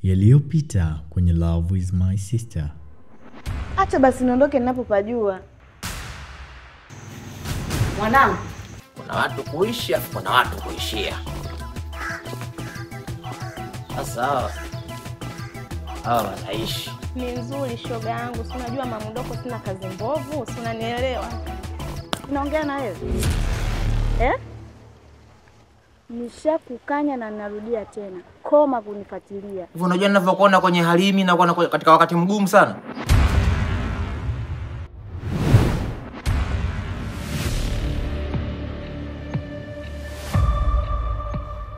Yaliyopita kwenye Love Is My Sister. Acha basi niondoke ninapopajua. Mwanangu, kuna watu kuishi, kuna watu kuishia. Sasa hawa wanaishi. Ni nzuri shoga yangu, si unajua mamudoko sina kazi mbovu, si unanielewa. Unaongea na wewe? Nishakukanya na narudia tena. Koma kunifuatilia. Hivyo unajua ninavyokuona kwenye hali mimi na kuona katika wakati mgumu sana.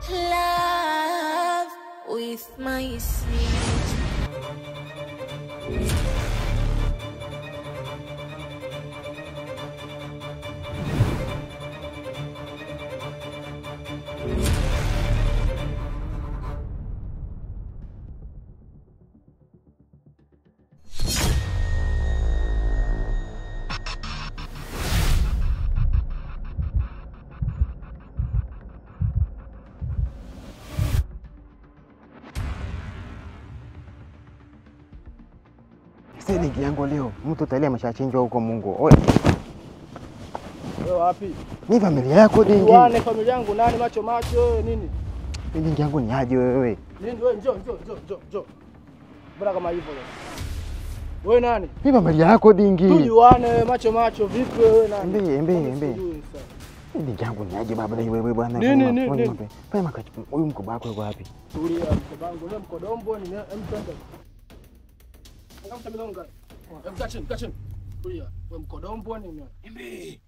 Love with my sister. Sasa yangu leo mtu talia ameshachinjwa huko Mungu. Oe. Wewe wapi? Ni familia yako dingi. Wane familia yangu nani macho wewe nini? Dingi yangu ni aje wewe? Nini wewe njoo. Bora kama hivyo leo. Wewe nani? Ni familia yako dingi. Tujuane macho vipi wewe nani? Embe. Dingi yangu ni aje baba wewe bwana. Nini? Fanya makachi. Huyu mkoba wako yuko wapi? Tulia mkoba wangu leo mkodombo ni M20. Kama milonga. Kachini. Tulia. Wewe mkodombo ni nini? Embe.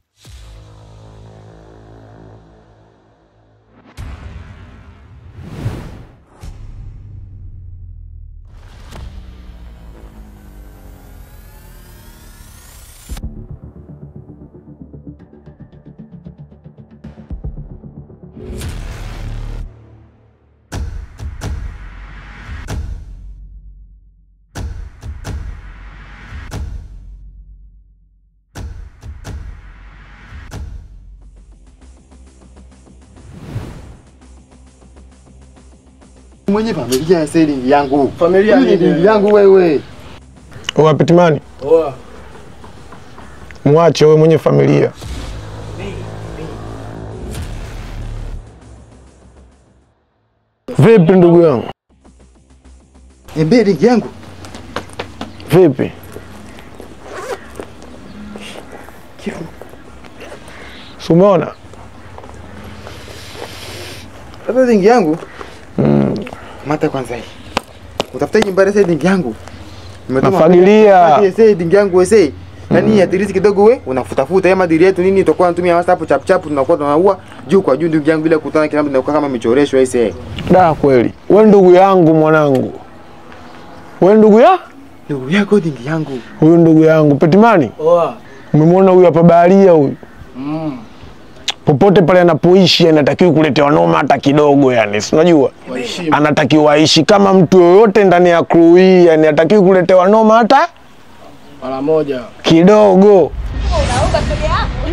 Mwenye familia ya dingi yangu. Familia ni dingi yangu wewe. Oa Petimani. Oa. Mwache wewe mwenye familia. Vipi ndugu yangu? Embe dingi yangu. Vipi? Kifu. Umeona? Sasa dingi yangu. Mata kwanza hii. Utafuta nyumbani sasa dingi yangu. Nafagilia. Sasa dingi yangu wewe. Yaani atirisi kidogo wewe unafuta madiri yetu nini tutakuwa tunatumia WhatsApp chap tunakuwa tunaua juu kwa juu ndugu yangu bila kutana kila mtu anakuwa kama michoreshwa ise. Da kweli. Wewe ndugu yangu mwanangu. Wewe ndugu yako dingi yangu. Huyu ndugu yangu Petimani. Oa. Umemwona huyu hapa baharia huyu? Popote pale anapoishi anatakiwa kuletewa noma hata kidogo yani. Si unajua? Anatakiwa aishi kama mtu yoyote ndani ya crew hii yani anatakiwa kuletewa noma hata mara moja kidogo. Unaoga shoga yako?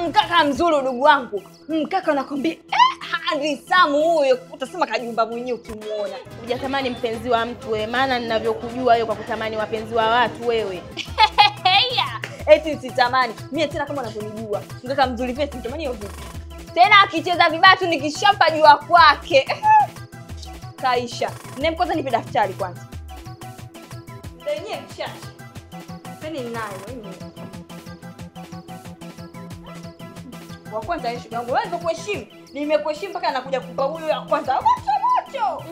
Mkaka mzuri ndugu wangu. Mkaka nakwambia handsome huyo. Utasema kajumba mwenyewe ukimuona. Hujatamani mpenzi wa mtu wewe, maana ninavyokujua wewe kwa kutamani wapenzi wa watu wewe. Eti sitamani. Mimi tena kama unavyonijua. Mkaka mzuri vile sitamani hiyo vipi. Tena akicheza vibaya tu nikishapa jua kwake. Kaisha. Kwanza nipe daftari kwanza. Ndio yenyewe mshashi. Sasa ninayo wewe. Wa kwanza heshima yangu. Wewe kuheshimu. Nimekuheshimu mpaka anakuja kupa huyo ya kwanza. Moto.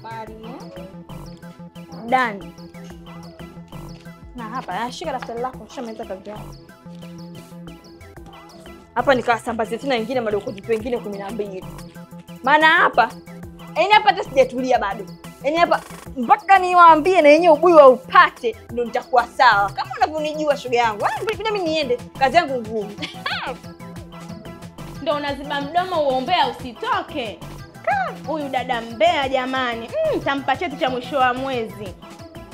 Maria. Dani. Na hapa shika daftari lako nishamaliza kazi yako. Hapa nikasambaze tena nyingine madoko wengine 12. Maana hapa hata sijatulia bado. Hapa mpaka niwaambie na yenyewe ubuyu wa upate ndio nitakuwa sawa. Kama unavyonijua shoga yangu. Mbona mimi niende? Kazi yangu ngumu. Ndio unaziba mdomo uombea usitoke. Huyu dada mbea jamani. Tampa cheti cha mwisho wa mwezi.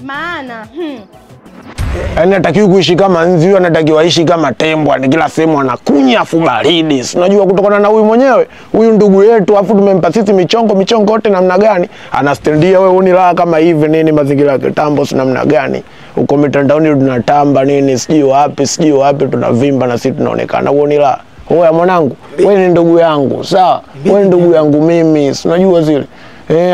Maana Yaani hatakiwi kuishi kama nzi, anatakiwa aishi kama tembo, ni kila sehemu anakunya afu baridi. Unajua kutokana na huyu mwenyewe, huyu ndugu yetu afu tumempa sisi michongo yote namna gani? Anastendia wewe unilaa kama hivi nini mazingira ya kitambo si namna gani? Uko mitandaoni tunatamba nini sijui wapi tunavimba na sisi tunaonekana unilaa. Oya mwanangu, wewe ni ndugu yangu, sawa? Wewe ni ndugu yangu mimi, unajua zile.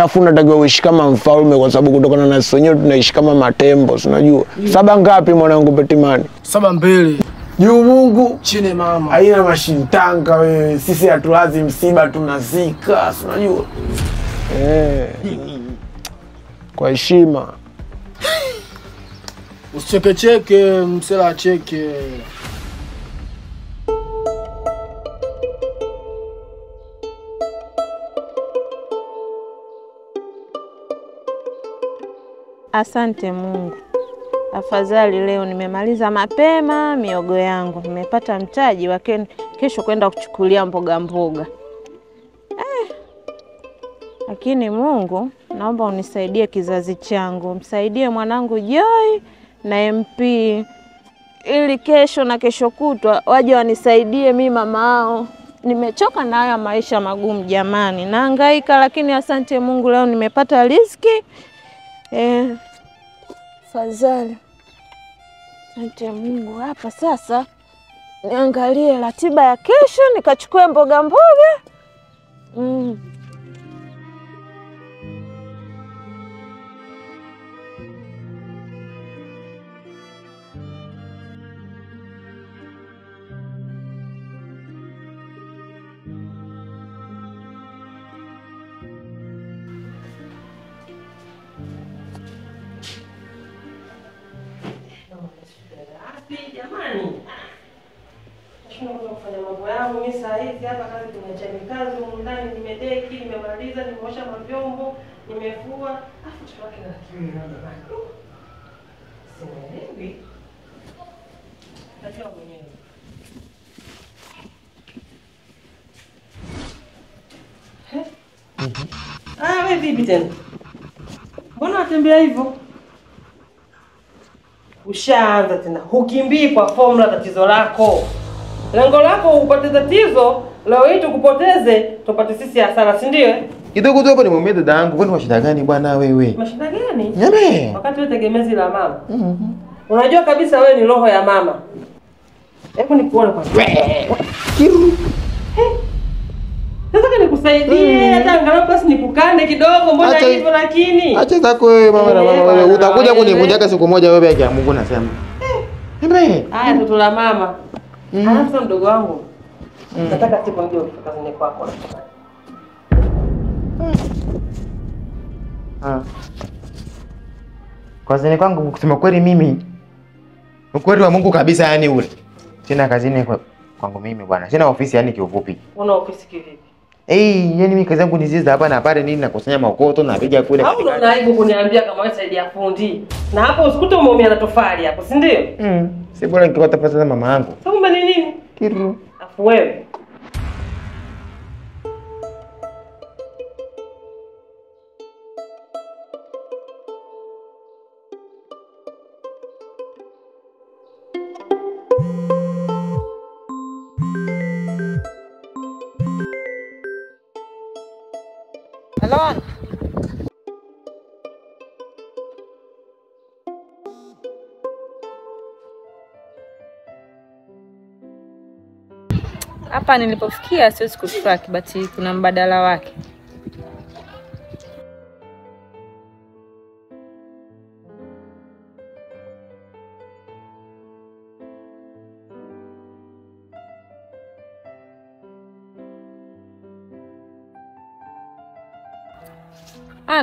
Afu natakiwa uishi kama mfalme kwa sababu kutokana na sisi wenyewe tunaishi kama matembo, unajua. 7 ngapi mwanangu Petimani? 7-2. Juu Mungu, Chini mama. haina mashintanga wewe. Sisi hatulazi msiba tunazika, unajua. Kwa heshima. Usicheke msela acheke. Asante Mungu. Afadhali leo nimemaliza mapema miogo yangu. Nimepata mtaji wa kesho kwenda kuchukulia mboga. Lakini Mungu, naomba unisaidie kizazi changu. Msaidie mwanangu Joy na MP. Ili kesho na kesho kutwa waje wanisaidie mimi mamao. Nimechoka na haya maisha magumu jamani. Nahangaika lakini asante Mungu leo nimepata riziki. Fadhali. Asante Mungu hapa sasa. Niangalie ratiba ya kesho nikachukue mboga. Jamani. Nashinda kufanya mambo yangu mimi saa hizi hapa kazi tunachani kazi ndani nimedeki, nimemaliza, nimeosha mavyombo, nimefua. Afu tuwake na kiwi na jamani. Sielewi. Tajua mwenyewe. Wewe vipi tena? Mbona unatembea hivyo? Ushaanza tena. Hukimbii kwa formula tatizo lako. Lengo lako upate tatizo, leo hii tukupoteze, tupate sisi hasara, si ndio? Kidogo tu hapo nimwambie dada yangu, kwani mashida gani bwana wewe? Mashida gani? Nyame. Wakati wewe tegemezi la mama. Unajua kabisa wewe ni roho ya mama. Hebu nikuone kwa. Kiru. Nataka nikusaidie, hata angalau basi nikukane kidogo, mbona hivyo lakini? Acha zako wewe mama na mama wewe. Utakuja kunivunjaka siku moja wewe yake ya Mungu nasema. Haya mtoto la mama. Halafu mdogo wangu. Nataka siku ndio ukifika kazini kwako. Kazini kwangu kusema kweli mimi. Ukweli wa Mungu kabisa yani ule. Sina kazini kwangu mimi bwana. Sina ofisi yani kiufupi. Una ofisi kivipi? Yani mimi kazi yangu ni zizi hapa na pale nini nakusanya makoto na piga kule. Au una aibu kuniambia kama wewe saidia fundi. Na hapo usikute umeumia na tofali hapo, si ndio? Si bora nikipata pesa za mama yangu. Sasa kumbe ni nini? Kiru. Afu wewe. Hello. Hapa nilipofikia siwezi kutrack but kuna mbadala wake.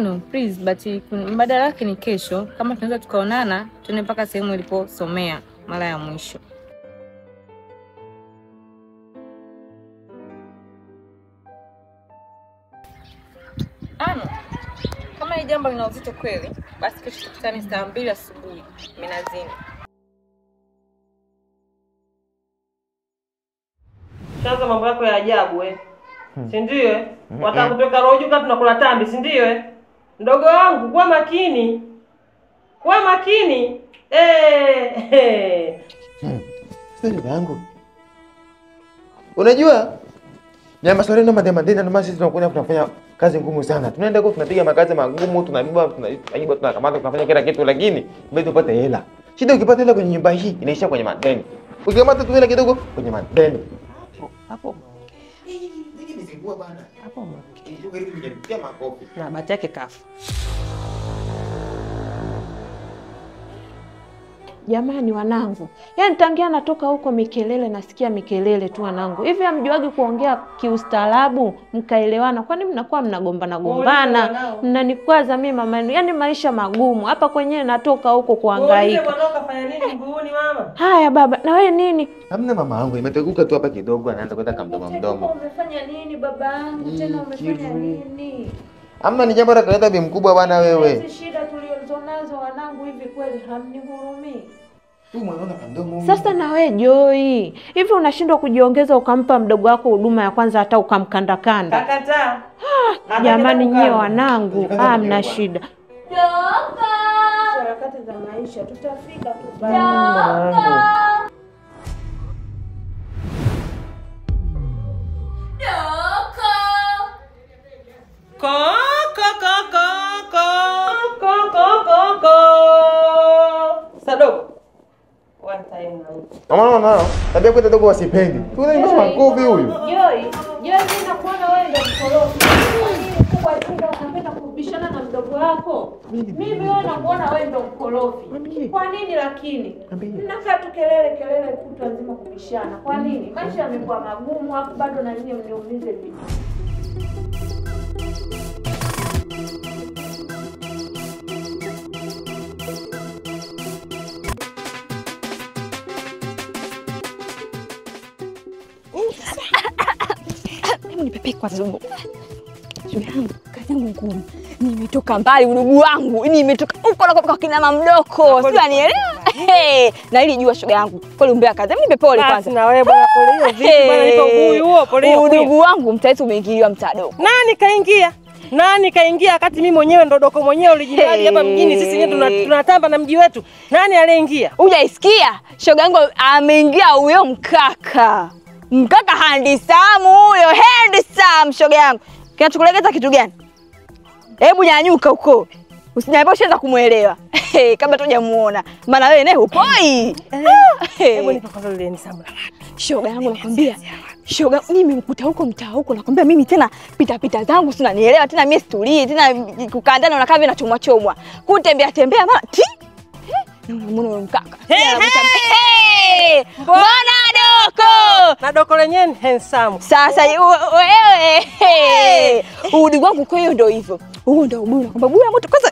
No, please, but mbadala wake ni kesho. Kama tunaweza tukaonana, tuende mpaka sehemu iliposomea mara ya mwisho. Kama hii jambo lina uzito kweli, basi kesho tukutane saa 2 asubuhi Minazini. Sasa mambo yako ya ajabu si ndio? Wataka kutoka rojuka tunakula tambi, si ndio? Ndogo wangu, kuwa makini. Kuwa makini. Sasa ndugu yangu. Unajua? Nyama soreno mademandena ndio sisi tunakuja tunafanya kazi ngumu sana. Tunaenda huko tunapiga makazi magumu, tunaiba, tunakamata, tunafanya kila kitu lakini bado tupate hela. Shida ukipata hela kwenye nyumba hii inaisha kwenye madeni. Ukikamata tu hela kidogo kwenye madeni. Hapo. Nizingua bana. Hapo. Karibu kujaribu makofi. Na bahati yake kafa. Jamani wanangu, yaani tangia natoka huko mikelele nasikia mikelele tu wanangu. Hivi hamjuagi kuongea kiustaarabu mkaelewana? Kwani mnakuwa mnagombana? Mnanikwaza mimi mama yenu. Yaani maisha magumu. Hapa kwenyewe natoka huko kuhangaika. Wewe bwana kafanya nini mguuni mama? Haya baba, na wewe nini? Hamna mama yangu, imeteguka tu hapa kidogo anaanza kwenda kamdomo. Umefanya nini baba yangu? Tena umefanya nini? Hamna, ni jambo la kawaida bi mkubwa bwana wewe. Hizi shida tulizonazo wanangu hivi kweli hamnihurumii? Mdomo. Sasa na wewe Joy, hivi unashindwa kujiongeza ukampa mdogo wako huduma ya kwanza hata ukamkandakanda? Kakataa. Jamani nyie wanangu, mna shida. Doka! Harakati za maisha tutafika tu Doka! Sadoko. One time now. Mama, tabia kwa dogo wasipendi. Tunaimisha makofi huyu. Joy, mimi nakuona wewe ndio mkorofi. Kubwa tunda unapenda kubishana na mdogo wako. Mimi wewe nakuona wewe ndio mkorofi. Kwa nini lakini? Mnakaa tu kelele kutwa nzima kubishana. Kwa nini? Maisha yamekuwa magumu hapo bado na nyinyi mniumize vipi? Nipepe kwa zumu. Shule yangu, kazi yangu ngumu. Nimetoka mbali udugu wangu. Nimetoka huko na kwa kina mamdoko. Sio anielewa? Na ili jua shoga yangu. Pole umbea kazi. Nipe pole kwanza. Basi na wewe bwana pole hiyo vipi bwana nipo huyu huo pole hiyo. Udugu wangu mtaitu umeingiliwa mtadoko. Nani kaingia wakati mimi mwenyewe ndo doko mwenyewe ulijidai hapa mjini sisi wenyewe tunatamba na mji wetu. Nani aliyeingia? Hujaisikia? Shoga yangu ameingia huyo mkaka. Mkaka handsome huyo, handsome shoga yangu. Kinachokulegeza kitu gani? Hebu nyanyuka huko. Usiniambie ushaanza kumuelewa. Kabla tujamuona. Maana wewe naye hupoi. Hebu nipa kwanza ile ni samla. Shoga yangu nakwambia. Shoga mimi nimekuta huko mtaa huko nakwambia mimi tena pita zangu sina nielewa tena mimi situlie tena kukaa ndani unakaa vile nachomwa chomwa. Kutembea mara ti. Mbona mkaka? Mbona doko? Na doko lenyewe handsome. Sasa wewe udugu wangu kwa hiyo ndio hivyo. Huo ndio ubuyu nakwambia buyu yangu kwanza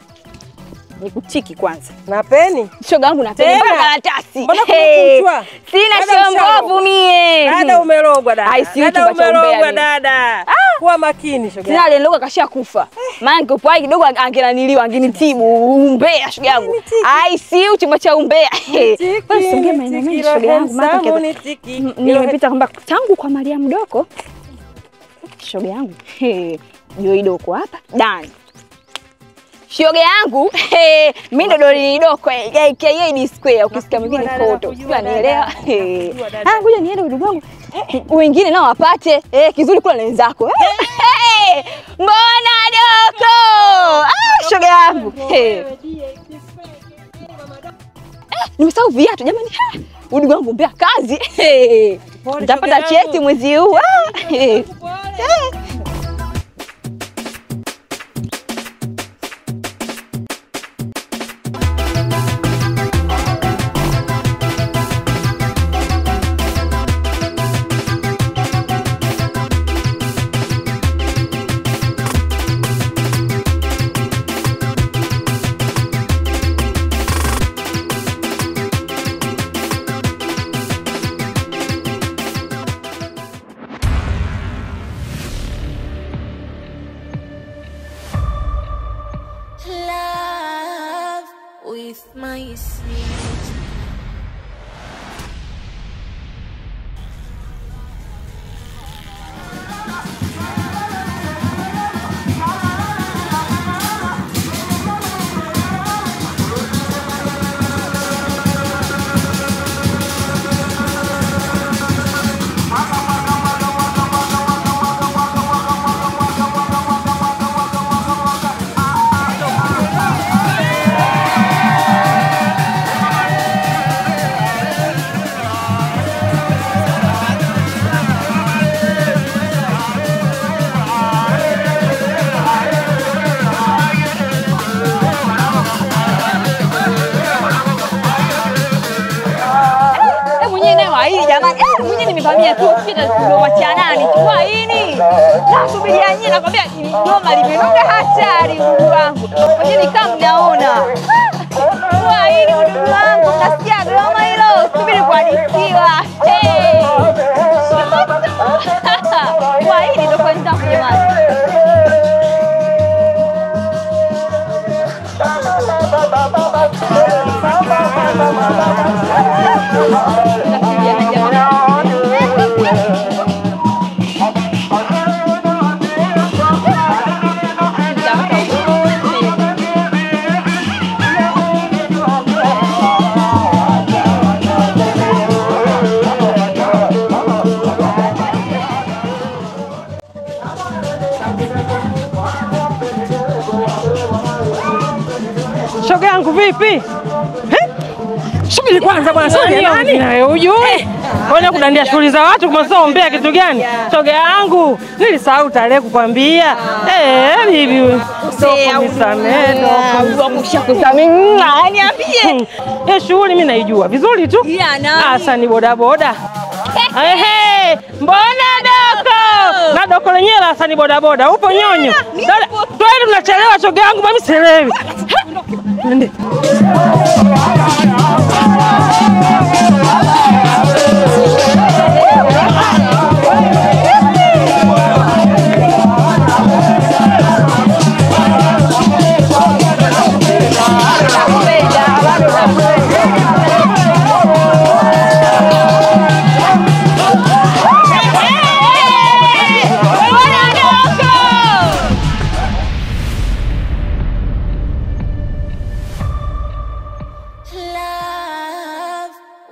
nikutiki kwanza. Na peni? Shoga yangu na peni mpaka karatasi. Mbona kumchwa? Sina shombovu mie. Dada umerogwa dada. Dada umerogwa dada. Kuwa makini shoga. Sina aliloga kashakufa. Maana ningekuwa kidogo angenaniliwa angenitibu umbea shoga yangu. ICU chumba cha umbea. Basi songe maeneo mengi shoga yangu maana nimepita kwamba tangu kwa Maria mdoko. Shoga yangu. Hiyo idoko hapa ndani. Shoga yangu, mimi ndo doli doko aka ni square ukisikia mwingine photo. Sio anielewa. Ngoja niende ndugu wangu. Wengine nao wapate. Kizuri kula na wenzako. Mbona doko? Shoga yangu. Nimesahau viatu jamani. Ndugu wangu mbea kazi. Nitapata cheti mwezi huu. nyie tu shida ndio wachanani tu hini. Nasubiria nyie nakwambia goma limenoga hatari ndugu wangu. Lakini kama mnaona. Kwa hili ndugu wangu nasikia goma hilo subiri kuhadithiwa. Kwa hili ndio kwenda kujamani. Shoga yangu vipi? Subiri kwanza bwana, shoga nani? Na wewe ujue. Mbona kudandia shughuli za watu kumsoombea kitu gani? Shoga yangu, nilisahau tarehe kukwambia. Bibi. Nisamehe ndo. Niambie. Shughuli mimi naijua vizuri tu. Sasa ni boda boda. Mbona doko? Na doko lenyewe sasa ni boda boda. Upo nyonyo. Twende tunachelewa shoga yangu, mimi sielewi. Nende.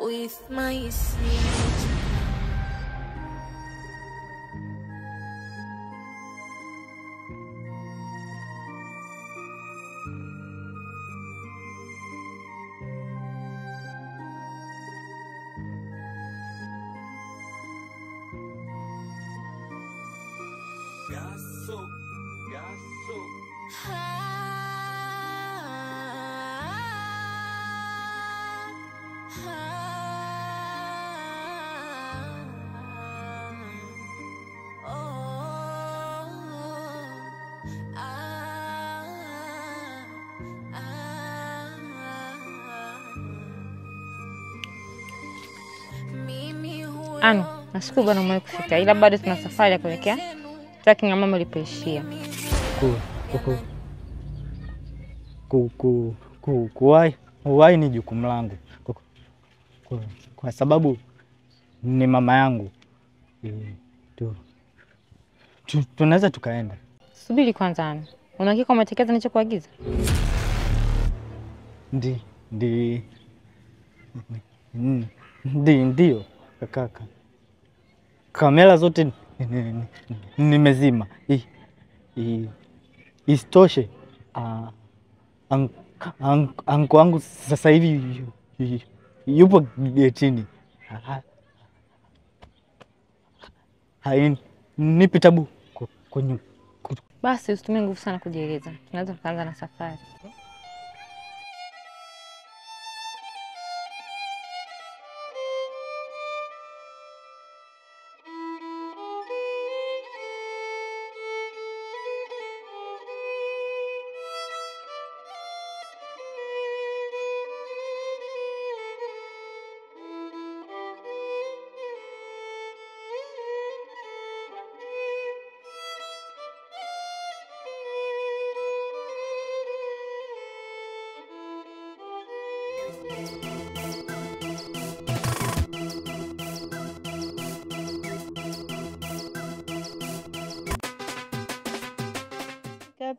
With my sweet. Anu, nashukuru bwana umewahi kufika. Ila bado tuna safari ya kuelekea tracking ya mama ilipoishia. Kuwahi ni jukumu langu. Kwa sababu ni mama yangu. Tunaweza tukaenda. Subiri kwanza Anu. Unahakika umetekeleza nilichokuagiza? Ndio kaka. Kamera zote nimezima. Isitoshe anko wangu sasa hivi yupo getini. Nipe tabu kwenye. Basi usitumie nguvu sana kujieleza. Tunaweza kuanza na safari.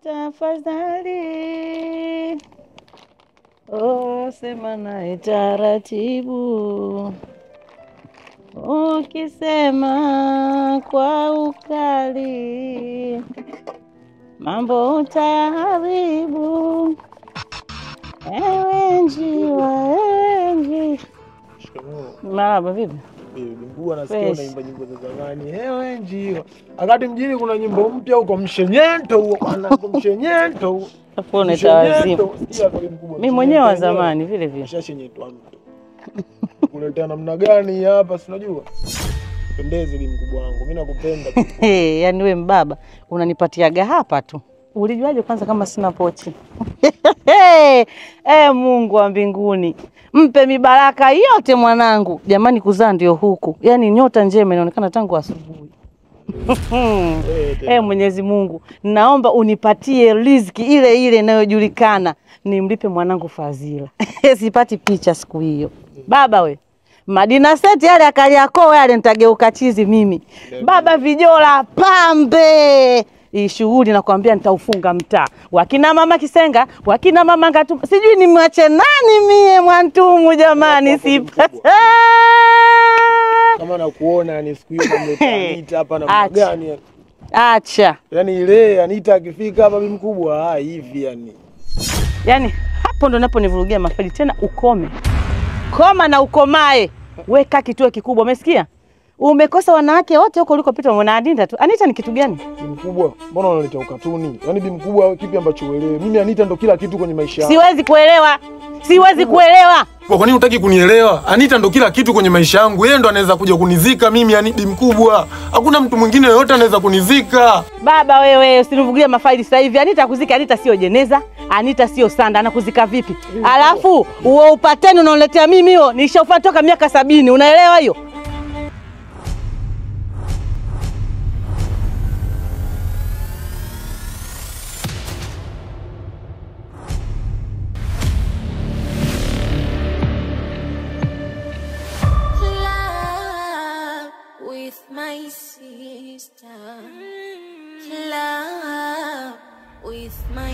Tafadhali sema naye taratibu, ukisema kwa ukali mambo utayaharibu. Ewe njiwa, marahaba vipi? Mbua nasikia unaimba nyimbo za zamani. Ewe njiwa. Wakati mjini kuna nyimbo mpya huko mshenyento huko mshenyento huko. Hapo ni tawazimu. Mimi mwenyewe wa zamani vile vile. Shashenyetwa mtu. Kuletea namna gani hapa si unajua? Pendezi bi mkubwa wangu. Mimi nakupenda. Yaani wewe mbaba unanipatiaga hapa tu. Ulijuaje kwanza kama sina pochi? Mungu wa mbinguni. Mpe mibaraka yote mwanangu. Jamani kuzaa ndio huku. Yaani nyota njema inaonekana tangu asubuhi. Mwenyezi Mungu, naomba unipatie riziki ile ile inayojulikana. Nimlipe mwanangu Fazila. Sipati picha siku hiyo. Baba we. Madina seti yale akaliako yale nitageuka chizi mimi. Baba vijola pambe. Hii shughuli nakwambia nitaufunga mtaa. Wakina mama Kisenga, wakina mama Ngatu. Sijui nimwache nani mie Mwantumu jamani sipata. Kama nakuona ni siku hiyo mmetanita hapa na gani? Acha. Yaani ile Anita akifika hapa bi mkubwa hivi yani. Yaani hapo ndo naponivurugia mafaili tena ukome. Koma na ukomae. Weka kituo kikubwa, umesikia? Umekosa wanawake wote huko ulikopita umeona Anita tu. Anita ni kitu gani? Bi mkubwa, mbona unaleta ukatuni? Yaani bi mkubwa kipi ambacho uelewe? Mimi Anita ndo kila kitu kwenye maisha yangu. Siwezi kuelewa. Siwezi kuelewa. Kwa nini hutaki kunielewa? Anita ndo kila kitu kwenye maisha yangu. Yeye ndo anaweza kuja kunizika mimi yani bi mkubwa. Hakuna mtu mwingine yoyote anaweza kunizika. Baba wewe usinivugulie mafaili sasa hivi. Anita kuzika, Anita sio jeneza, Anita sio sanda, anakuzika vipi? Alafu uo upateni unaoletea mimi hiyo nishaufanya toka miaka 70. Unaelewa hiyo? With my sister, love with my